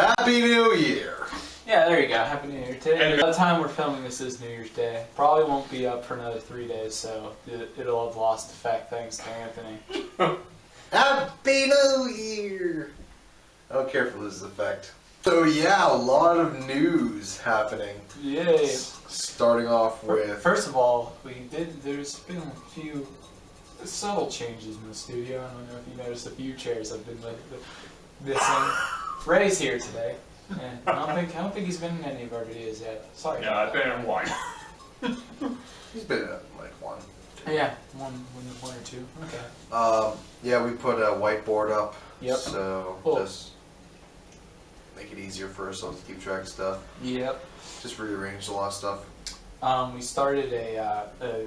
Happy New Year! Yeah, there you go. Happy New Year. Today, by the time we're filming this is New Year's Day. Probably won't be up for another 3 days, so it'll have lost effect thanks to Anthony. Happy New Year! I don't care if it loses effect. So yeah, a lot of news happening. Yay! Starting off with... First of all, there's been a few subtle changes in the studio. I don't know if you noticed, a few chairs have been missing. Ray's here today. And I don't think he's been in any of our videos yet. Sorry. Yeah, I've been in one. He's been in like one. Yeah, one or two. Okay. Yeah, we put a whiteboard up. Yep. So Cool. just make it easier for ourselves to keep track of stuff. Yep. Just rearranged a lot of stuff. We started a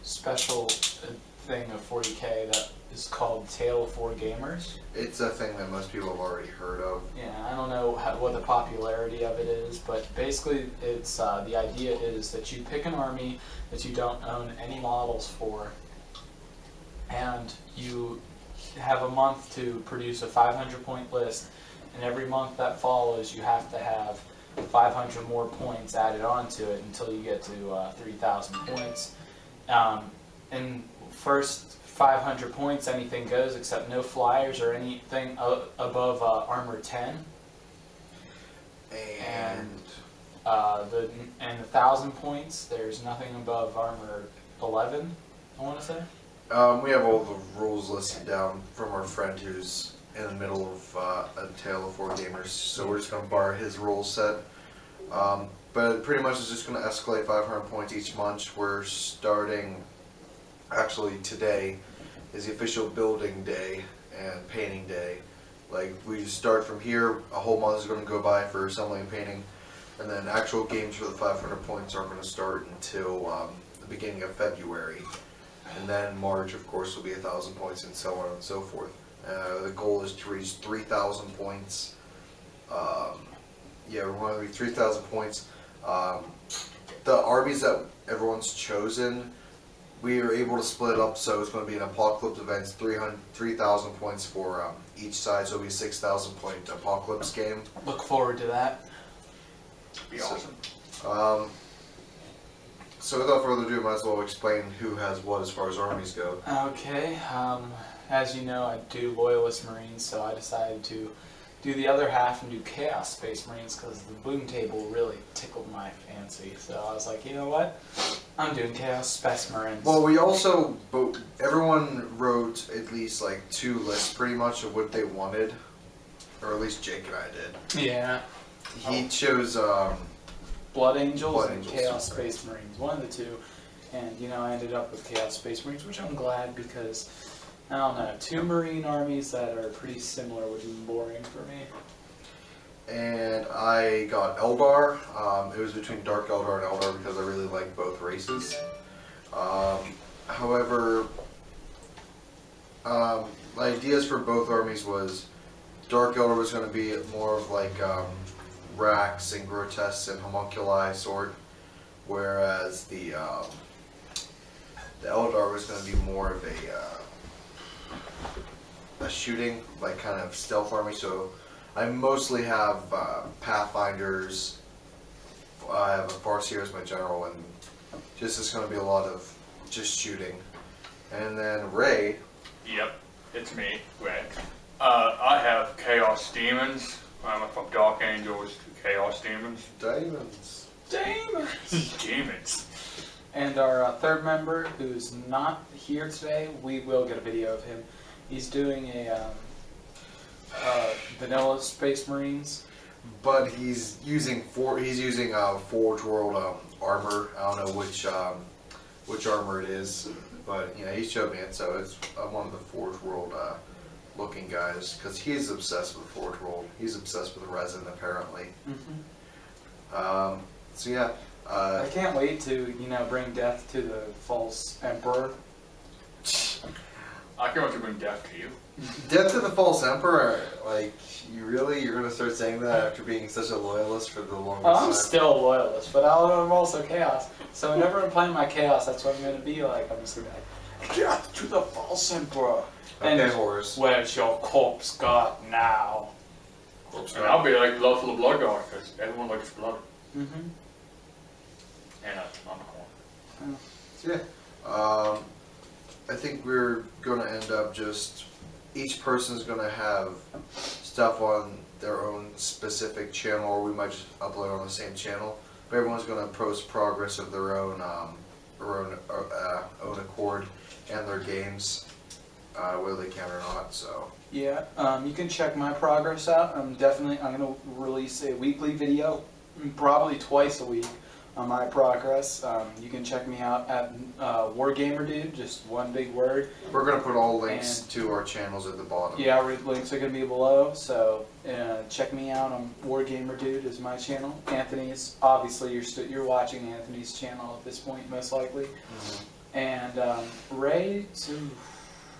special thing of 40K that is called Tale of 4 Gamers. It's a thing that most people have already heard of. Yeah, I don't know what the popularity of it is, but basically it's the idea is that you pick an army that you don't own any models for, and you have a month to produce a 500-point list, and every month that follows you have to have 500 more points added onto it until you get to 3,000 points. And first 500 points, anything goes except no flyers or anything above armor 10. And the 1,000 points, there's nothing above armor 11, I want to say. We have all the rules listed down from our friend who's in the middle of a Tale of 4 Gamers, so we're just going to borrow his rule set. But pretty much it's just going to escalate 500 points each month. We're starting, actually today is the official building day and painting day. Like, we just start from here, a whole month is going to go by for assembling and painting, and then actual games for the 500 points aren't going to start until the beginning of February. And then March, of course, will be 1,000 points, and so on and so forth. The goal is to reach 3,000 points. Yeah, we want to reach 3,000 points. The armies that everyone's chosen, we are able to split up, so it's going to be an Apocalypse event, 3,000 points for each side, so it'll be a 6,000 point Apocalypse game. Look forward to that. Be awesome. So without further ado, might as well explain who has what as far as armies go. Okay, as you know, I do Loyalist Marines, so I decided to do the other half and do Chaos Space Marines because the boom table really tickled my fancy. So I was like, you know what? I'm doing Chaos Space Marines. Well, we also, everyone wrote at least like 2 lists pretty much of what they wanted, or at least Jake and I did. Yeah. He chose Blood Angels and Angels, Chaos right. Space Marines, one of the two. And, you know, I ended up with Chaos Space Marines, which I'm glad because, I don't know, 2 Marine armies that are pretty similar would be boring for me. and I got Eldar. It was between Dark Eldar and Eldar because I really like both races. However, my ideas for both armies was Dark Eldar was going to be more of like Rax and Grotesques and Homunculi sort, whereas the Eldar was going to be more of a shooting, like kind of stealth army. So I mostly have Pathfinders. I have a Farseer as my general, and just it's going to be a lot of just shooting. And then Ray. Yep, it's me, Ray. I have Chaos Demons. I went from Dark Angels to Chaos Demons. Diamonds. Demons. And our third member, who's not here today, we will get a video of him. He's doing a vanilla Space Marines. But he's using Forge World armor. I don't know which armor it is, but you know, he showed me it. So it's one of the Forge World looking guys, because he's obsessed with Forge World. He's obsessed with resin, apparently. So yeah. I can't wait to, you know, bring death to the false emperor. I can't wait to bring death to you. Death to the False Emperor, like, you're gonna start saying that after being such a loyalist for the longest time? I'm still a loyalist, but I'm also chaos. So whenever I'm playing my chaos, that's what I'm going to be like. I'm just going to be like, death to the false emperor. Okay, And Horus. where's your corpse got now? And I'll be like Blood for the Blood God, because everyone likes blood. Mm-hmm. And I'm corn. So yeah, I think we're gonna end up just each person's gonna have stuff on their own specific channel, or we might just upload on the same channel. But everyone's gonna post progress of their own own accord and their games, whether they can or not. So Yeah, you can check my progress out. I'm gonna release a weekly video, probably twice a week, on my progress. You can check me out at WargamerDude, just one big word. we're gonna put all links to our channels at the bottom. Yeah, links are gonna be below. So check me out on WargamerDude is my channel. Anthony's obviously you're watching Anthony's channel at this point, most likely. And Ray,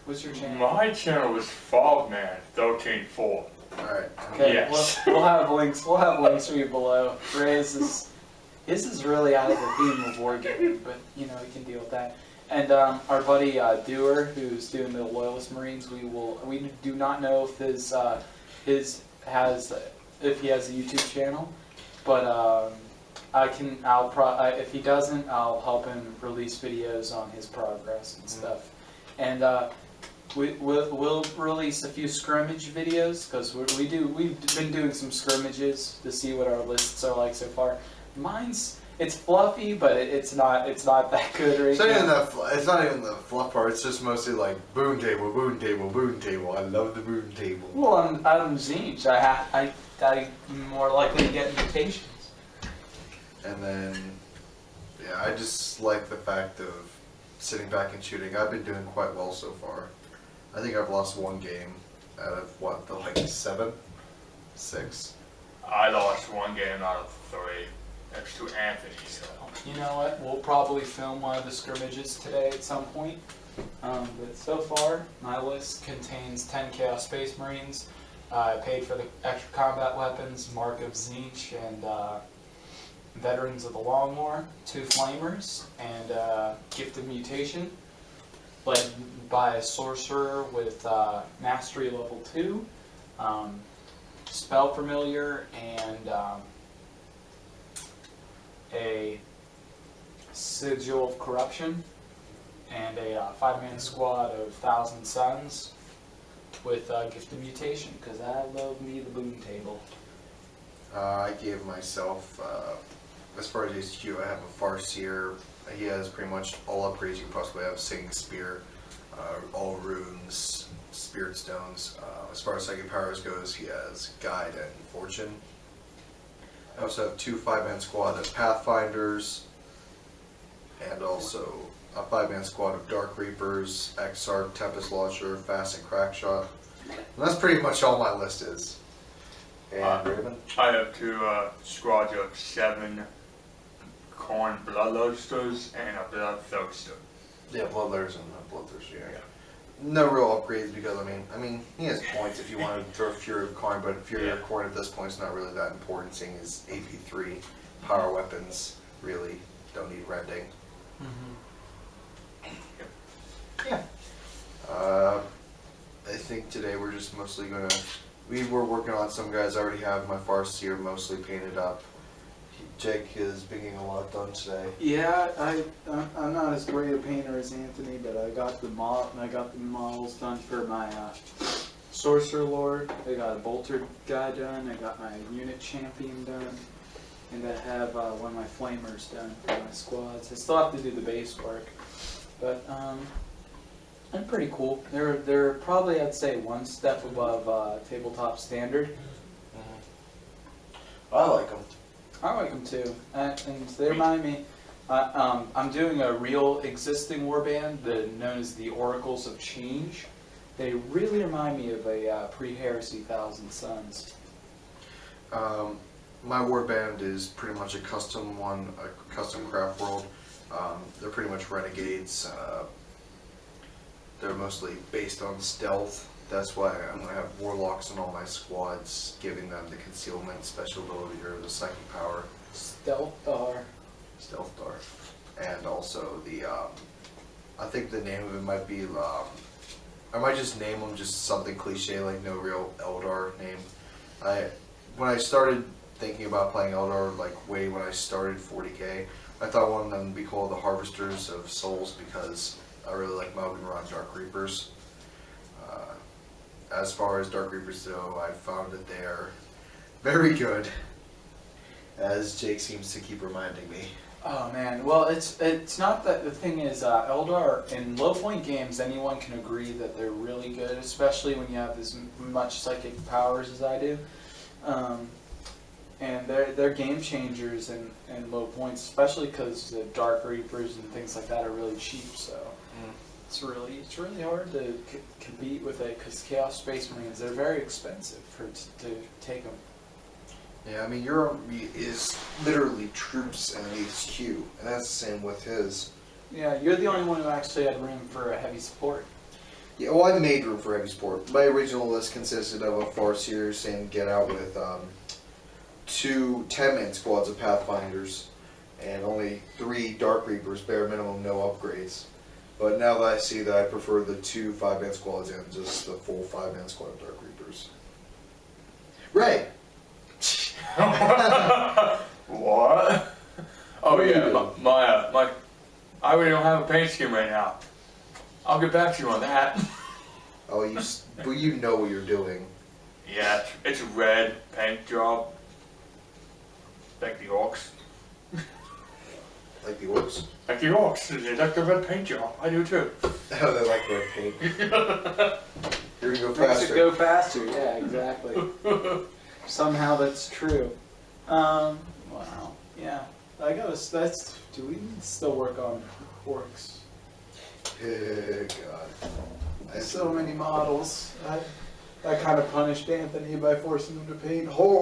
what's your channel? My channel is Fogman13.4. All right. Okay, Yes. we'll have links. We'll have links for you below. Ray's is really out of the theme of wargaming, but you know we can deal with that. And our buddy Dewar, who's doing the Loyalist Marines, we do not know if if he has a YouTube channel, but if he doesn't, I'll help him release videos on his progress and stuff. And we'll release a few scrimmage videos because we've been doing some scrimmages to see what our lists are like so far. It's fluffy, but it's not that good right It's not, even now. it's not even the fluff part. It's just mostly like boon table, boon table, boon table. I love the boon table. Well, I'm Zinch. I'm more likely to get invitations. And then, yeah, I just like the fact of sitting back and shooting. I've been doing quite well so far. I think I've lost one game out of like 7, 6. I lost one game out of 3. That's to Anthony. So. You know what? We'll probably film one of the scrimmages today at some point. But so far, my list contains 10 Chaos Space Marines. I paid for the extra combat weapons, Mark of Zinch, and Veterans of the Long War, 2 Flamers, and Gift of Mutation, led by a Sorcerer with Mastery level 2, Spell Familiar, and a Sigil of Corruption, and a 5-man squad of Thousand Suns with Gift of Mutation, because I love me the boon table. I gave myself, as far as HQ, I have a Farseer. He has pretty much all upgrades you can possibly have: Singing Spear, all runes, Spirit Stones. As far as psychic powers goes, he has Guide and Fortune. I also have 2 5-man squad of Pathfinders, and also a 5-man squad of Dark Reapers, Exarch, Tempest Launcher, Fast and Crackshot. And that's pretty much all my list is. And Raven? I have 2 squads of 7 Corn Bloodlusters and a Bloodthirster. Yeah, Bloodletters and Bloodthirster, yeah. No real upgrades because, I mean, he has points if you want to throw Fury of Corn, but Fury of Corn at this point is not really that important, seeing his AP3 power weapons really don't need rending. Yeah. I think today we're just mostly gonna. We were working on some guys. I already have my Farseer mostly painted up. Jake is being a lot done today. Yeah, I'm not as great a painter as Anthony, but I got the models done for my Sorcerer Lord. I got a Bolter guy done. I got my unit champion done, and I have one of my Flamers done for my squads. I still have to do the base work, but they're pretty cool. They're probably, I'd say, 1 step above tabletop standard. I like them. I like them too, and they remind me. I'm doing a real existing warband known as the Oracles of Change. They really remind me of a pre-heresy Thousand Suns. My warband is pretty much a custom one, a custom craft world. They're pretty much renegades. They're mostly based on stealth. That's why I'm going to have warlocks in all my squads, giving them the concealment special ability or the psychic power. Stealth Dar. Stealth Dart. And also the, I think the name of it might be, I might just name them just something cliche, like no real Eldar name. when I started thinking about playing Eldar, like way when I started 40k, I thought one of them would be called the Harvesters of Souls because I really like Malgan Dark Reapers. As far as Dark Reapers go, I found that they are very good, as Jake seems to keep reminding me. Oh man, well it's not that the thing is Eldar in low point games anyone can agree that they're really good, especially when you have as much psychic powers as I do, and they're game changers in low points, especially because the Dark Reapers and things like that are really cheap. So it's really hard to compete with it because Chaos Space Marines, they're very expensive to take them. Yeah, I mean, your army is literally troops and an HQ, and that's the same with his. Yeah, you're the only one who actually had room for a heavy support. Yeah, well, I made room for heavy support. My original list consisted of a Farseer and Get Out with 2 10-man squads of Pathfinders, and only 3 Dark Reapers, bare minimum, no upgrades. But now that I see that, I prefer the 2 5-man squads and just the full 5-man squad of Dark Reapers. Ray! What? Oh What are you yeah, doing? my I really don't have a paint scheme right now. I'll get back to you on that. Oh, well, you know what you're doing. Yeah, it's a red paint job. Like the orcs. Like the orcs. Like the orcs. They like the red paint job. I do too. Oh, they like red paint. You're gonna go Makes faster. it go faster, yeah, exactly. Somehow that's true. Wow, yeah. I guess do we still work on orcs? God. So many models. I kind of punished Anthony by forcing him to paint whole